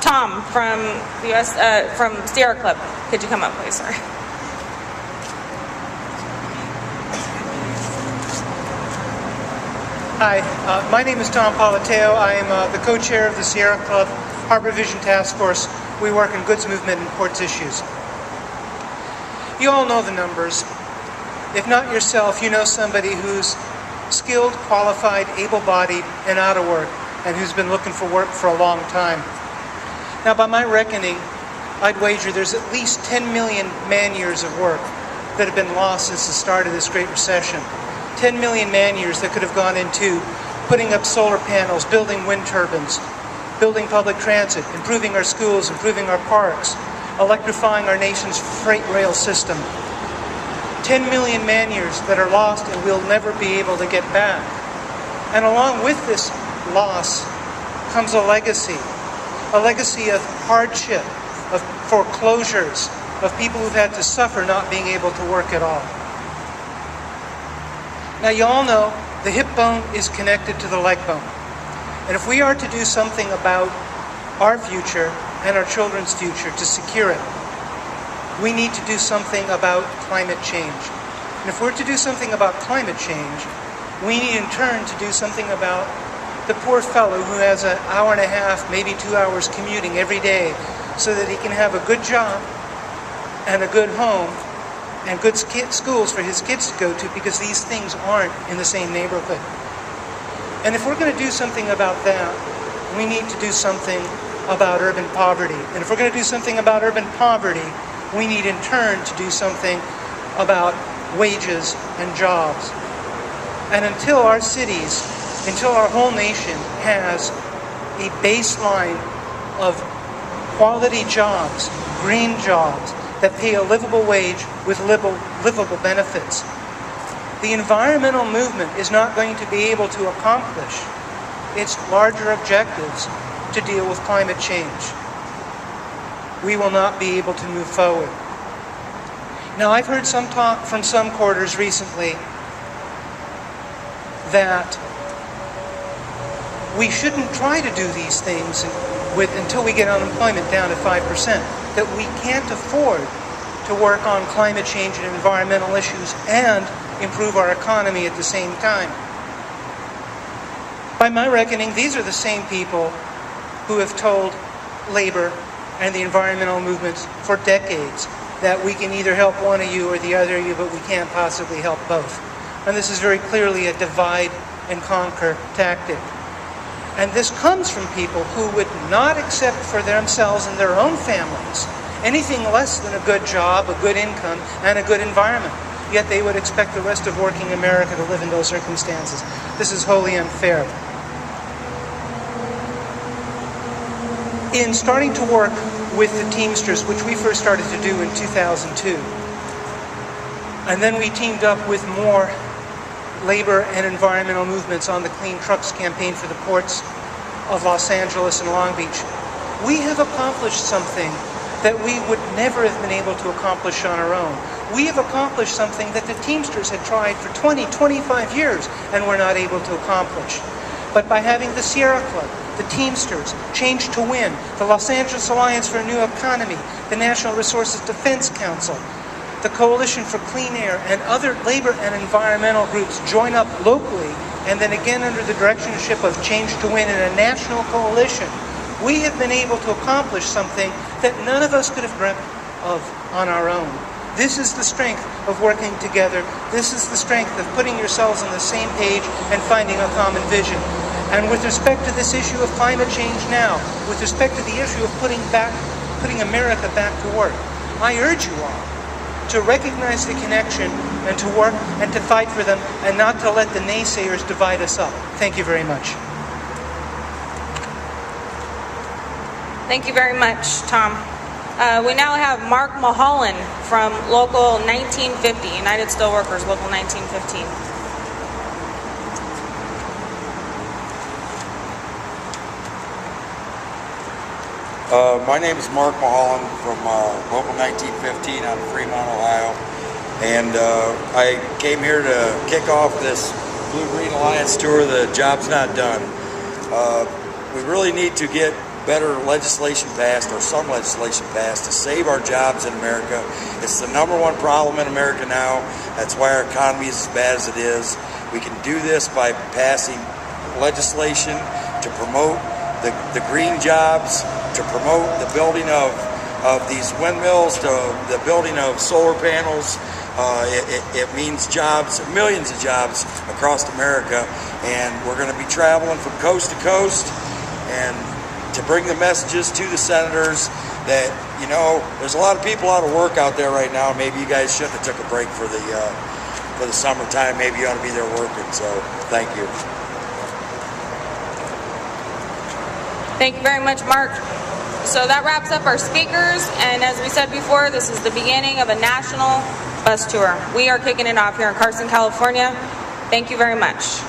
Tom from the US, from Sierra Club. Could you come up, please, sir? Hi, my name is Tom Palateo. I am the co-chair of the Sierra Club Harbor Vision Task Force. We work in goods movement and ports issues. You all know the numbers. If not yourself, you know somebody who's skilled, qualified, able-bodied, and out of work, and who's been looking for work for a long time. Now, by my reckoning, I'd wager there's at least 10 million man-years of work that have been lost since the start of this Great Recession. 10 million man-years that could have gone into putting up solar panels, building wind turbines, building public transit, improving our schools, improving our parks, electrifying our nation's freight rail system. 10 million man-years that are lost and we'll never be able to get back. And along with this loss comes a legacy of hardship, of foreclosures, of people who've had to suffer not being able to work at all. Now, you all know the hip bone is connected to the leg bone. And if we are to do something about our future and our children's future to secure it, we need to do something about climate change. And if we're to do something about climate change, we need in turn to do something about the poor fellow who has an hour and a half, maybe 2 hours commuting every day so that he can have a good job and a good home and good schools for his kids to go to, because these things aren't in the same neighborhood. And if we're going to do something about that, we need to do something about urban poverty. And if we're going to do something about urban poverty, we need in turn to do something about wages and jobs. And until our cities, until our whole nation has a baseline of quality jobs, green jobs, that pay a livable wage with livable benefits, the environmental movement is not going to be able to accomplish its larger objectives to deal with climate change. We will not be able to move forward. Now, I've heard some talk from some quarters recently that we shouldn't try to do these things until we get unemployment down to 5%, that we can't afford to work on climate change and environmental issues and improve our economy at the same time. By my reckoning, these are the same people who have told labor and the environmental movements for decades that we can either help one of you or the other of you, but we can't possibly help both. And this is very clearly a divide and conquer tactic. And this comes from people who would not accept for themselves and their own families anything less than a good job, a good income, and a good environment. Yet they would expect the rest of working America to live in those circumstances. This is wholly unfair. In starting to work with the Teamsters, which we first started to do in 2002, and then we teamed up with more labor and environmental movements on the Clean Trucks campaign for the ports of Los Angeles and Long Beach, we have accomplished something that we would never have been able to accomplish on our own. We have accomplished something that the Teamsters had tried for 20, 25 years and were not able to accomplish. But by having the Sierra Club, the Teamsters, Change to Win, the Los Angeles Alliance for a New Economy, the National Resources Defense Council, the Coalition for Clean Air, and other labor and environmental groups join up locally, and then again under the directorship of Change to Win in a national coalition, we have been able to accomplish something that none of us could have dreamt of on our own. This is the strength of working together. This is the strength of putting yourselves on the same page and finding a common vision. And with respect to this issue of climate change now, with respect to the issue of putting America back to work, I urge you all to recognize the connection and to work and to fight for them, and not to let the naysayers divide us up. Thank you very much. Thank you very much, Tom. We now have Mark Mulholland from Local 1950, United Steelworkers, Local 1915. My name is Mark Mulholland from Local 1915 out of Fremont, Ohio. And I came here to kick off this Blue-Green Alliance tour. The job's not done. We really need to get better legislation passed, or some legislation passed, to save our jobs in America. It's the #1 problem in America now. That's why our economy is as bad as it is. We can do this by passing legislation to promote the green jobs, to promote the building of these windmills, to the building of solar panels. It means jobs, millions of jobs across America, and we're going to be traveling from coast to coast and to bring the messages to the senators that, you know, there's a lot of people out of work out there right now. Maybe you guys shouldn't have took a break for the summertime. Maybe you ought to be there working. So thank you. Thank you very much, Mark. So that wraps up our speakers, and as we said before, this is the beginning of a national bus tour. We are kicking it off here in Carson, California. Thank you very much.